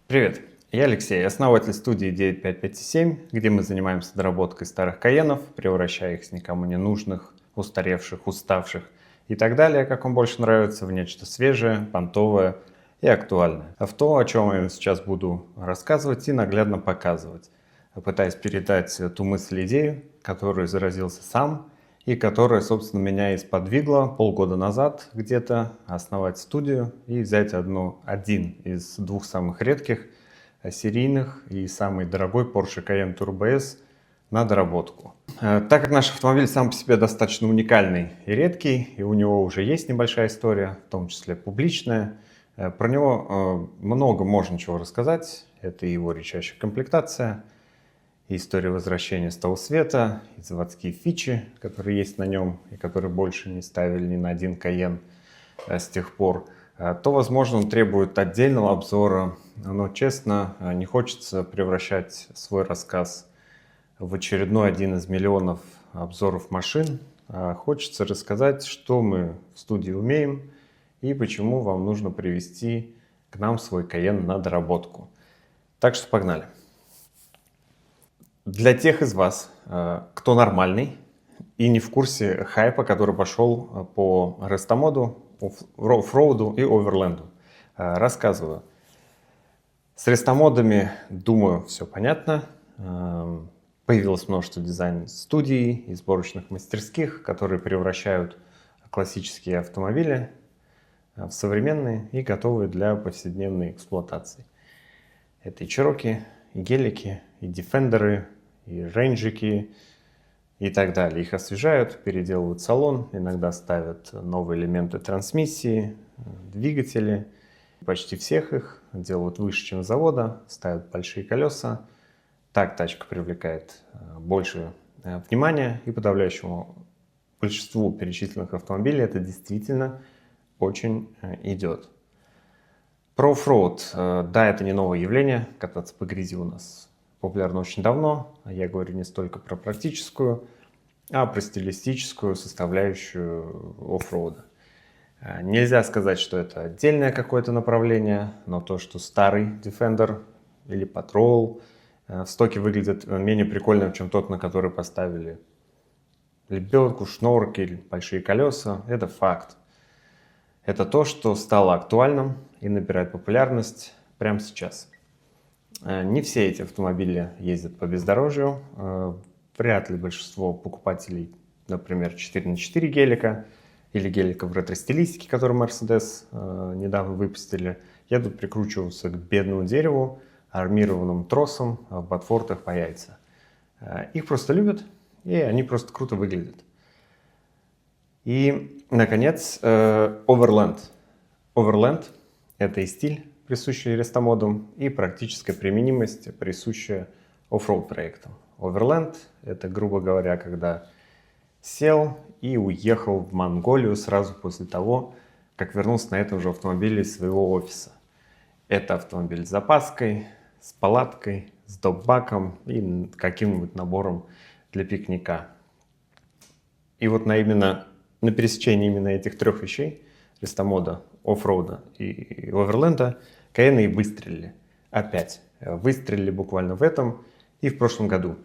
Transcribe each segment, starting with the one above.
Привет, я Алексей, основатель студии 9557, где мы занимаемся доработкой старых Каенов, превращая их с никому не нужных, устаревших, уставших и так далее, как вам больше нравится, в нечто свежее, понтовое и актуальное. А в то, о чем я сейчас буду рассказывать и наглядно показывать, пытаясь передать ту мысль, идею, которую заразился сам и которая, собственно, меня и сподвигла полгода назад где-то основать студию и взять один из двух самых редких серийных и самый дорогой Porsche Cayenne Turbo S на доработку. Так как наш автомобиль сам по себе достаточно уникальный и редкий, и у него уже есть небольшая история, в том числе публичная, про него много можно чего рассказать. Это и его редчайшая комплектация, и история возвращения с того света, и заводские фичи, которые есть на нем, и которые больше не ставили ни на один Cayenne с тех пор, то, возможно, он требует отдельного обзора. Но, честно, не хочется превращать свой рассказ в очередной один из миллионов обзоров машин. Хочется рассказать, что мы в студии умеем и почему вам нужно привезти к нам свой Cayenne на доработку. Так что погнали. Для тех из вас, кто нормальный и не в курсе хайпа, который пошел по рестомоду, оффроуду и оверленду, рассказываю. С рестомодами, думаю, все понятно. Появилось множество дизайн-студий и сборочных мастерских, которые превращают классические автомобили в современные и готовые для повседневной эксплуатации. Это и Cherokee, и гелики, и Defender'ы, и рейнджики и так далее. Их освежают, переделывают салон, иногда ставят новые элементы трансмиссии, двигатели. Почти всех их делают выше, чем с завода, ставят большие колеса. Так тачка привлекает больше внимания, и подавляющему большинству перечисленных автомобилей это действительно очень идет. Про оффроуд, да, это не новое явление, кататься по грязи у нас популярно очень давно. Я говорю не столько про практическую, а про стилистическую составляющую оффроуда. Нельзя сказать, что это отдельное какое-то направление, но то, что старый Defender или Patrol в стоке выглядит менее прикольным, чем тот, на который поставили лебедку, шноркель, большие колеса, это факт. Это то, что стало актуальным и набирает популярность прямо сейчас. Не все эти автомобили ездят по бездорожью. Вряд ли большинство покупателей, например, 4х4 гелика или гелика в ретро-стилистике, который Mercedes недавно выпустили, едут прикручиваться к бедному дереву армированным тросом в ботфортах по яйца. Их просто любят, и они просто круто выглядят. И, наконец, Overland. Overland – это и стиль, присущий рестомодам, и практическая применимость, присущая оффроуд проектам. Overland – это, грубо говоря, когда сел и уехал в Монголию сразу после того, как вернулся на этом же автомобиле из своего офиса. Это автомобиль с запаской, с палаткой, с доп-баком и каким-нибудь набором для пикника. И вот именно на пересечении именно этих трех вещей – рестомода, оффроуда и оверленда – Cayenne и выстрелили. Опять. Выстрелили буквально в этом и в прошлом году.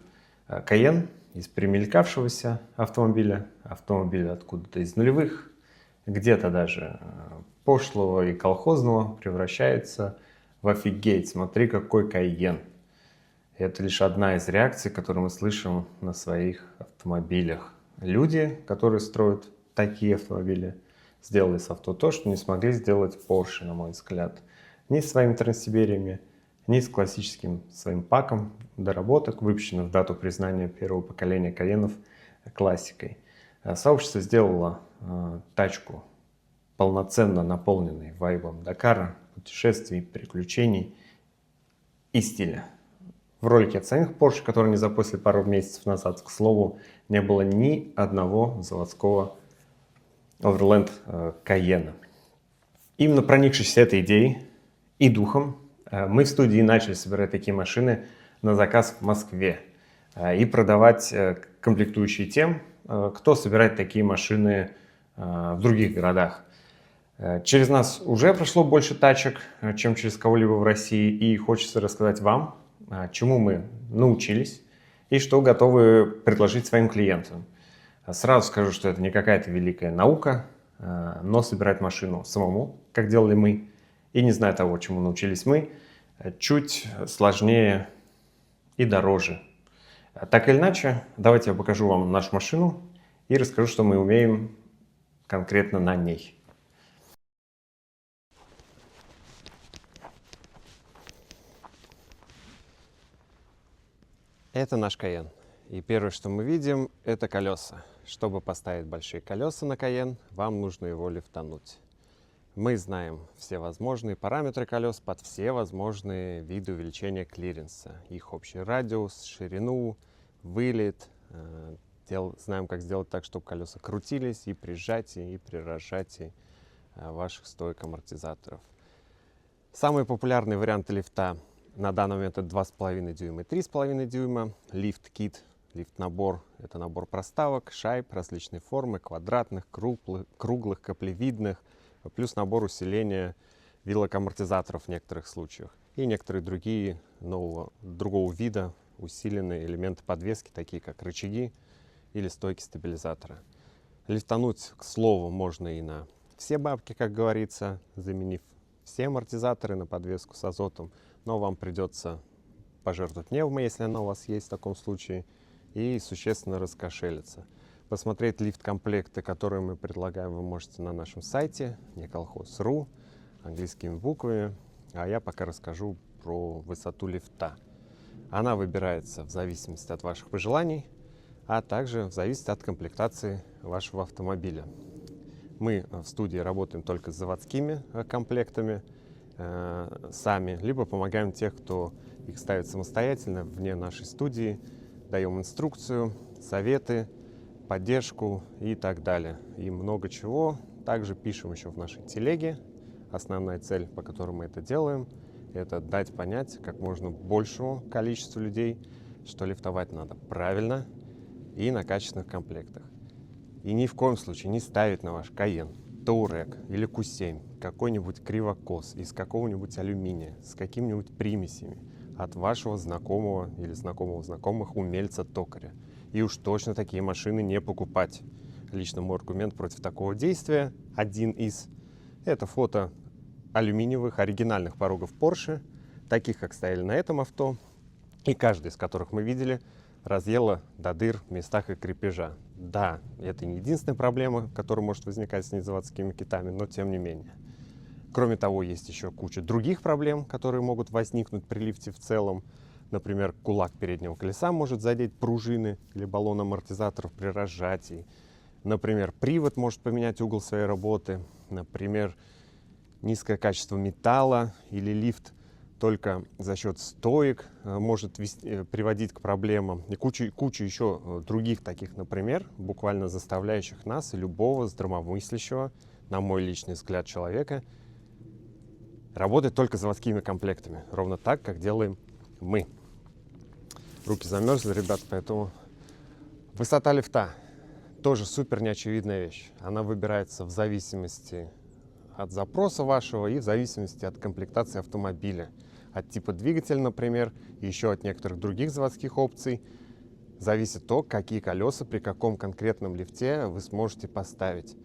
Cayenne из примелькавшегося автомобиля откуда-то из нулевых, где-то даже пошлого и колхозного, превращается в офигеть, смотри, какой Cayenne. Это лишь одна из реакций, которую мы слышим на своих автомобилях. Люди, которые строят такие автомобили, сделали с авто то, что не смогли сделать Porsche, на мой взгляд. Ни с своими транссибериями, ни с классическим своим паком доработок, выпущенных в дату признания первого поколения Каенов классикой. Сообщество сделало тачку, полноценно наполненной вайбом Дакара, путешествий, приключений и стиля. В ролике от самих Porsche, которые они запустили пару месяцев назад, к слову, не было ни одного заводского Overland Cayenne. Именно проникшись этой идеей и духом, мы в студии начали собирать такие машины на заказ в Москве и продавать комплектующие тем, кто собирает такие машины в других городах. Через нас уже прошло больше тачек, чем через кого-либо в России, и хочется рассказать вам, чему мы научились и что готовы предложить своим клиентам. Сразу скажу, что это не какая-то великая наука, но собирать машину самому, как делали мы, и не зная того, чему научились мы, чуть сложнее и дороже. Так или иначе, давайте я покажу вам нашу машину и расскажу, что мы умеем конкретно на ней. Это наш Cayenne. И первое, что мы видим, это колеса. Чтобы поставить большие колеса на Cayenne, вам нужно его лифтануть. Мы знаем все возможные параметры колес под все возможные виды увеличения клиренса. Их общий радиус, ширину, вылет. Знаем, как сделать так, чтобы колеса крутились и при сжатии, и при разжатии ваших стоек амортизаторов. Самые популярные варианты лифта на данный момент это 2,5 дюйма и 3,5 дюйма. Лифт-кит, лифт-набор — это набор проставок, шайб различной формы, квадратных, круглых, каплевидных, плюс набор усиления вилок амортизаторов в некоторых случаях. И некоторые другие другого вида усиленные элементы подвески, такие как рычаги или стойки стабилизатора. Лифтануть, к слову, можно и на все бабки, как говорится, заменив все амортизаторы на подвеску с азотом, но вам придется пожертвовать пневмо, если она у вас есть в таком случае, и существенно раскошелиться. Посмотреть лифт-комплекты, которые мы предлагаем, вы можете на нашем сайте nekolkhoz.ru английскими буквами, а я пока расскажу про высоту лифта. Она выбирается в зависимости от ваших пожеланий, а также в зависимости от комплектации вашего автомобиля. Мы в студии работаем только с заводскими комплектами сами, либо помогаем тех, кто их ставит самостоятельно вне нашей студии, даем инструкцию, советы, поддержку и так далее. И много чего. Также пишем еще в нашей телеге. Основная цель, по которой мы это делаем, это дать понять как можно большему количеству людей, что лифтовать надо правильно и на качественных комплектах. И ни в коем случае не ставить на ваш Cayenne, Touareg или Q7 какой-нибудь кривокос из какого-нибудь алюминия с какими-нибудь примесями от вашего знакомого или знакомого знакомых умельца-токаря. И уж точно такие машины не покупать. Лично мой аргумент против такого действия, один из, это фото алюминиевых оригинальных порогов Porsche, таких, как стояли на этом авто, и каждый из которых мы видели, разъела до дыр в местах и крепежа. Да, это не единственная проблема, которая может возникать с незаводскими китами, но тем не менее. Кроме того, есть еще куча других проблем, которые могут возникнуть при лифте в целом. Например, кулак переднего колеса может задеть пружины или баллон амортизаторов при разжатии. Например, привод может поменять угол своей работы. Например, низкое качество металла или лифт только за счет стоек может приводить к проблемам. И куча еще других таких, например, буквально заставляющих нас и любого здравомыслящего, на мой личный взгляд, человека, работать только заводскими комплектами. Ровно так, как делаем мы. Руки замерзли, ребят, поэтому высота лифта тоже супер неочевидная вещь. Она выбирается в зависимости от запроса вашего и в зависимости от комплектации автомобиля. От типа двигателя, например, и еще от некоторых других заводских опций. Зависит то, какие колеса при каком конкретном лифте вы сможете поставить.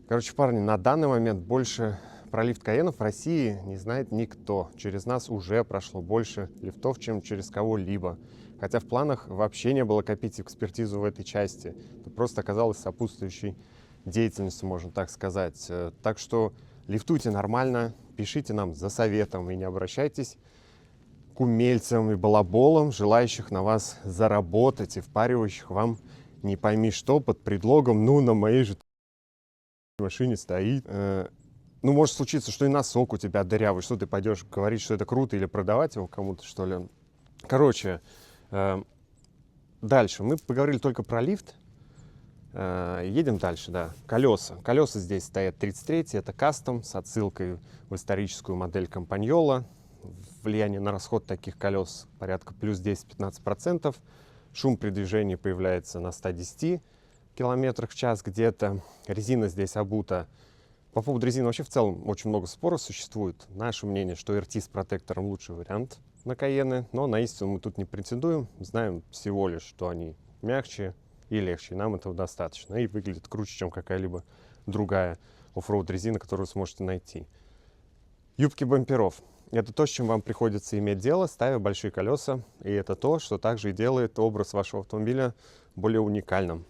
Короче, парни, на данный момент больше про лифт Cayenne в России не знает никто. Через нас уже прошло больше лифтов, чем через кого-либо. Хотя в планах вообще не было копить экспертизу в этой части. Это просто оказалось сопутствующей деятельностью, можно так сказать. Так что лифтуйте нормально, пишите нам за советом и не обращайтесь к умельцам и балаболам, желающих на вас заработать и впаривающих вам не пойми что под предлогом «ну, на моей же машине стоит». Ну, может случиться, что и носок у тебя дырявый, что ты пойдешь говорить, что это круто, или продавать его кому-то, что ли. Короче, дальше. Мы поговорили только про лифт. Едем дальше, да. Колеса. Колеса здесь стоят 33, это кастом с отсылкой в историческую модель Компаньола. Влияние на расход таких колес порядка плюс 10-15%. Шум при движении появляется на 110 км в час где-то. Резина здесь обута По поводу резины вообще в целом очень много споров существует. Наше мнение, что RT с протектором лучший вариант на Каены, но на истину мы тут не претендуем. Знаем всего лишь, что они мягче и легче. Нам этого достаточно. И выглядит круче, чем какая-либо другая оффроуд резина, которую вы сможете найти. Юбки бамперов. Это то, с чем вам приходится иметь дело, ставя большие колеса. И это то, что также и делает образ вашего автомобиля более уникальным.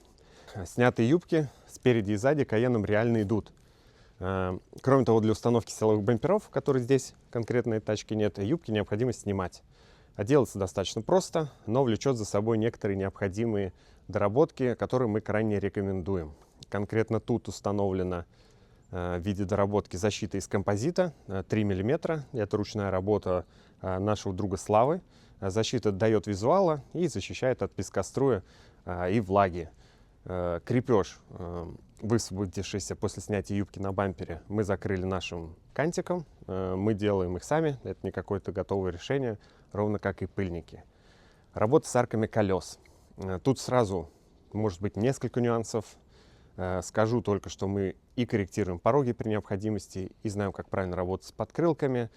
Снятые юбки спереди и сзади Каеном реально идут. Кроме того, для установки силовых бамперов, которые здесь конкретной тачки нет, юбки необходимо снимать. А делается достаточно просто, но влечет за собой некоторые необходимые доработки, которые мы крайне рекомендуем. Конкретно тут установлена в виде доработки защита из композита 3 мм. Это ручная работа нашего друга Славы. Защита дает визуала и защищает от пескоструя и влаги. Крепеж, высвободившийся после снятия юбки на бампере, мы закрыли нашим кантиком. Мы делаем их сами, это не какое-то готовое решение, ровно как и пыльники. Работа с арками колес. Тут сразу может быть несколько нюансов. Скажу только, что мы и корректируем пороги при необходимости, и знаем, как правильно работать с подкрылками.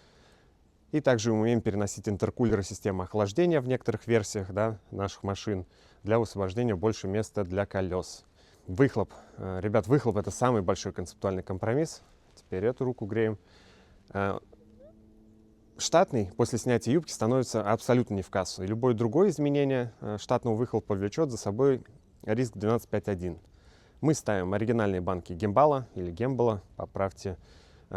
И также умеем переносить интеркулеры системы охлаждения в некоторых версиях, да, наших машин для высвобождения больше места для колес. Выхлоп. Ребят, выхлоп — это самый большой концептуальный компромисс. Теперь эту руку греем. Штатный после снятия юбки становится абсолютно не в кассу. И любое другое изменение штатного выхлопа повлечет за собой риск 12.5.1. Мы ставим оригинальные банки гембала или гембала, поправьте,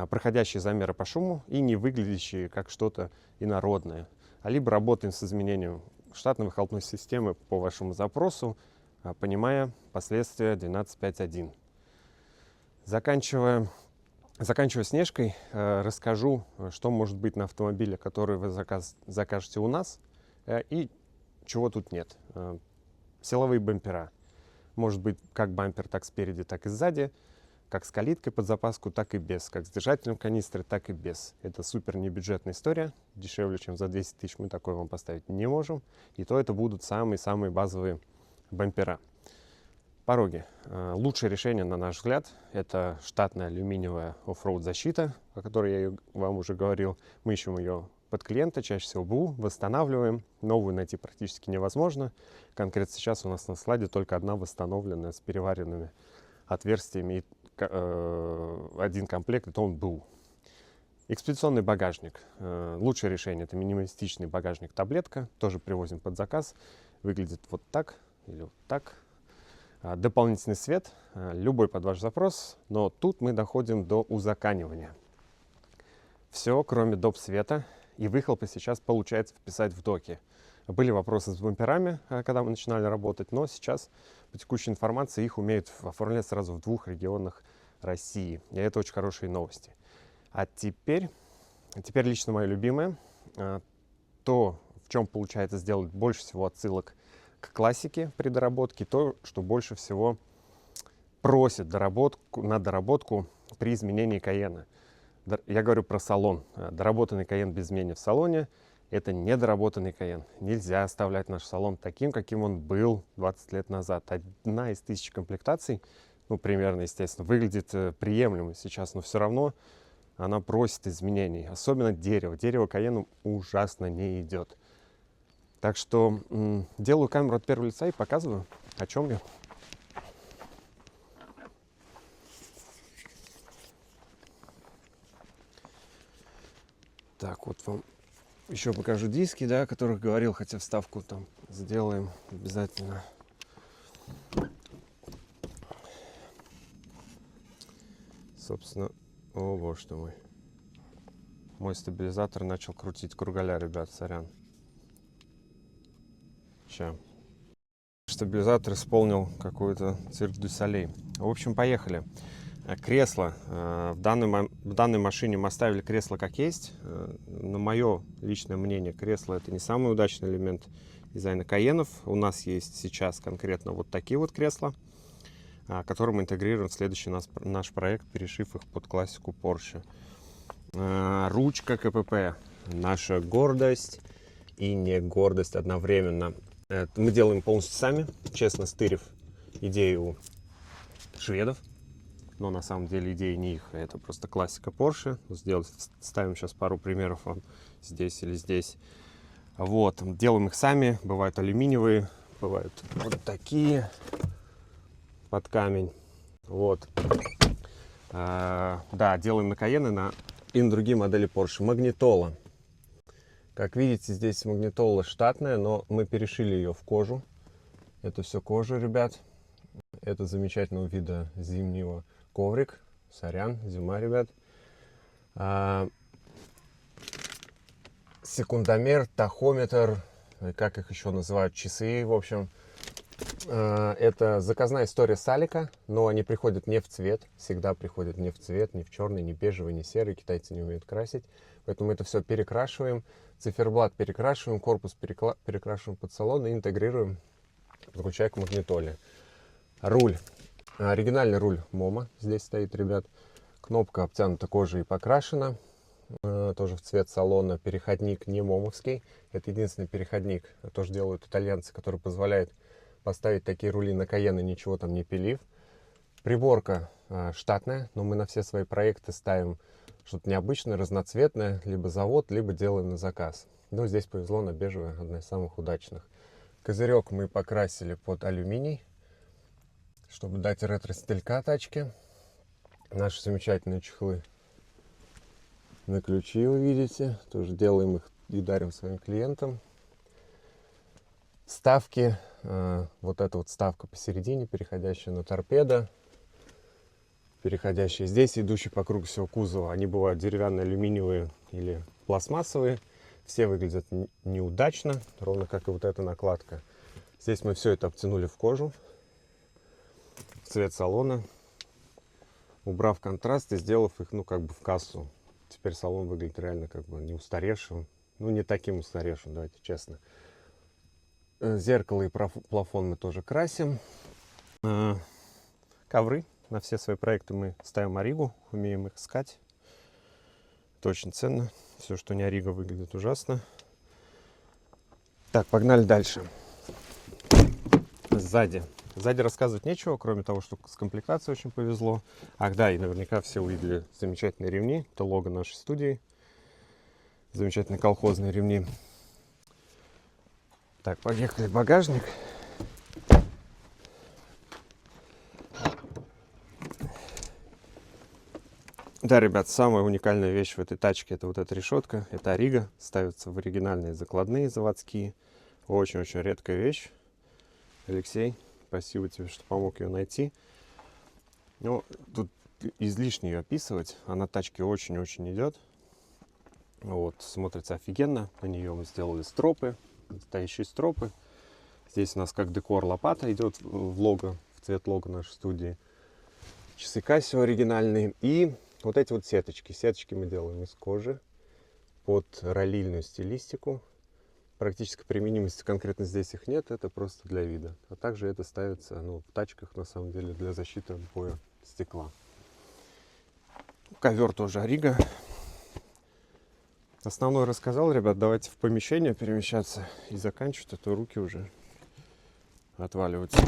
проходящие замеры по шуму и не выглядящие как что-то инородное. Либо работаем с изменением штатной выхлопной системы по вашему запросу, понимая последствия 12.5.1. Заканчивая снежкой, расскажу, что может быть на автомобиле, который вы закажете у нас, и чего тут нет. Силовые бампера. Может быть как бампер, так спереди, так и сзади, как с калиткой под запаску, так и без, как с держателем канистры, так и без. Это супер небюджетная история, дешевле, чем за 200 тысяч мы такой вам поставить не можем. И то это будут самые-самые базовые бампера. Пороги. Лучшее решение, на наш взгляд, это штатная алюминиевая оффроуд защита, о которой я вам уже говорил. Мы ищем ее под клиента, чаще всего БУ, восстанавливаем. Новую найти практически невозможно. Конкретно сейчас у нас на складе только одна восстановленная с переваренными отверстиями. И один комплект, это он БУ. Экспедиционный багажник. Лучшее решение — это минималистичный багажник-таблетка. Тоже привозим под заказ. Выглядит вот так или вот так. Дополнительный свет, любой под ваш запрос, но тут мы доходим до узаканивания. Все, кроме доп. Света и выхлопа, сейчас получается вписать в доки. Были вопросы с бамперами, когда мы начинали работать, но сейчас по текущей информации их умеют оформлять сразу в 2 регионах России. И это очень хорошие новости. А теперь лично мое любимое, то, в чем получается сделать больше всего отсылок к классике при доработке, то, что больше всего просит на доработку при изменении Каена. Я говорю про салон. Доработанный Каен без изменений в салоне — это недоработанный Каен. Нельзя оставлять наш салон таким, каким он был 20 лет назад. Одна из 1000 комплектаций, ну, примерно, естественно, выглядит приемлемо сейчас, но все равно она просит изменений. Особенно дерево. Дерево Каену ужасно не идет. Так что делаю камеру от первого лица и показываю, о чем я. Так, вот вам еще покажу диски, да, о которых говорил, хотя вставку там сделаем обязательно. Собственно, о, боже ты мой. Мой стабилизатор начал крутить кругаля, ребят, сорян. Сейчас. Стабилизатор исполнил какой-то цирк дю солей. В общем, поехали. Кресло. В данной машине мы оставили кресло как есть. На мое личное мнение, кресло — это не самый удачный элемент дизайна Каенов. У нас есть сейчас конкретно вот такие вот кресла, которые мы интегрируем в следующий наш проект, перешив их под классику Porsche. Ручка КПП. Наша гордость и не гордость одновременно. Мы делаем полностью сами, честно стырив идею у шведов. но на самом деле идеи не их, это просто классика Porsche. Ставим сейчас пару примеров вам здесь или здесь. Вот, делаем их сами, бывают алюминиевые, бывают вот такие под камень. Вот. Да, делаем на Cayenne и на другие модели Porsche. Магнитола. Как видите, здесь магнитола штатная, но мы перешили ее в кожу. Это все кожа, ребят. Это замечательного вида зимнего коврик. Сорян, зима, ребят. Секундомер, тахометр, как их еще называют, часы, в общем. Это заказная история с Алика, но они приходят не в цвет, всегда приходят не в цвет, не в черный, не бежевый, не серый, китайцы не умеют красить. Поэтому мы это все перекрашиваем, циферблат перекрашиваем, корпус перекрашиваем под салон и интегрируем, подключая к магнитоле. Руль. Оригинальный руль Момо здесь стоит, ребят. Кнопка обтянута кожей и покрашена. Тоже в цвет салона. Переходник не момовский. Это единственный переходник. Тоже делают итальянцы, который позволяет поставить такие рули на Cayenne, ничего там не пилив. Приборка штатная, но мы на все свои проекты ставим что-то необычное, разноцветное. Либо завод, либо делаем на заказ. Но здесь повезло на бежевое, одна из самых удачных. Козырек мы покрасили под алюминий, чтобы дать ретро-стилька тачке. Наши замечательные чехлы на ключи, вы видите. Тоже делаем их и дарим своим клиентам. Вставки. Вот эта вот вставка посередине, переходящая на торпедо. Переходящая здесь, идущие по кругу всего кузова. Они бывают деревянные, алюминиевые или пластмассовые. Все выглядят неудачно, ровно как и вот эта накладка. Здесь мы все это обтянули в кожу. Цвет салона. Убрав контраст и сделав их, ну, как бы в кассу. Теперь салон выглядит реально как бы не устаревшим. Ну, не таким устаревшим, давайте честно. Зеркало и плафон мы тоже красим. Ковры. На все свои проекты мы ставим Оригу. Умеем их искать. Это очень ценно. Все, что не Ориго, выглядит ужасно. Так, погнали дальше. Сзади. Сзади рассказывать нечего, кроме того, что с комплектацией очень повезло. Ах да, и наверняка все увидели замечательные ремни. Это лого нашей студии. Замечательные колхозные ремни. Так, поехали в багажник. Да, ребят, самая уникальная вещь в этой тачке — это вот эта решетка. Это Ориго. Ставится в оригинальные закладные заводские. Очень-очень редкая вещь. Алексей, спасибо тебе, что помог ее найти. Ну, тут излишне ее описывать. Она тачке очень-очень идет. Вот, смотрится офигенно. На нее мы сделали стропы, настоящие стропы. Здесь у нас как декор лопата идет в лого, в цвет лого нашей студии. Часы Casio оригинальные. И вот эти вот сеточки. Сеточки мы делаем из кожи под ролильную стилистику. Практической применимости конкретно здесь их нет, это просто для вида. А также это ставится, ну, в тачках на самом деле для защиты от боя стекла. Ковер тоже Ориго. Основное рассказал, ребят. Давайте в помещение перемещаться и заканчивать, а то руки уже отваливаются.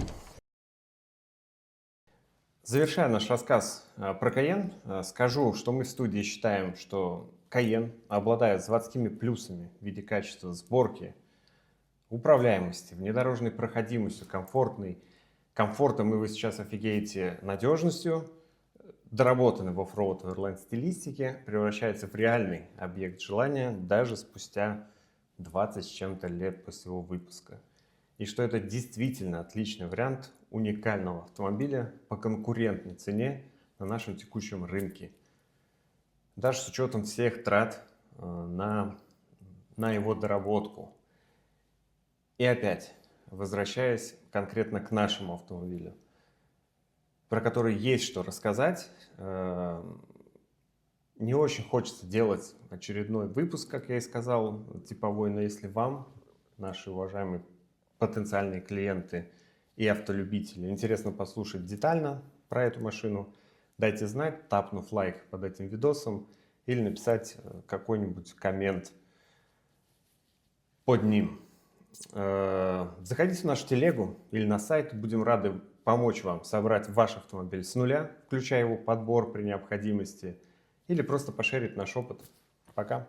Завершая наш рассказ про Cayenne, скажу, что мы в студии считаем, что Cayenne обладает заводскими плюсами в виде качества сборки, управляемости, внедорожной проходимостью, комфортом, и вы сейчас офигеете, надежностью, доработанный в оффроуд Overland стилистике, превращается в реальный объект желания даже спустя 20 с чем-то лет после его выпуска. И что это действительно отличный вариант уникального автомобиля по конкурентной цене на нашем текущем рынке. Даже с учетом всех трат на его доработку. И опять, возвращаясь конкретно к нашему автомобилю, про который есть что рассказать, не очень хочется делать очередной выпуск, как я и сказал, типовой, но если вам, наши уважаемые потенциальные клиенты и автолюбители, интересно послушать детально про эту машину, дайте знать, тапнув лайк под этим видосом или написать какой-нибудь коммент под ним. Заходите в нашу телегу или на сайт, будем рады помочь вам собрать ваш автомобиль с нуля, включая его подбор при необходимости, или просто пошерить наш опыт. Пока!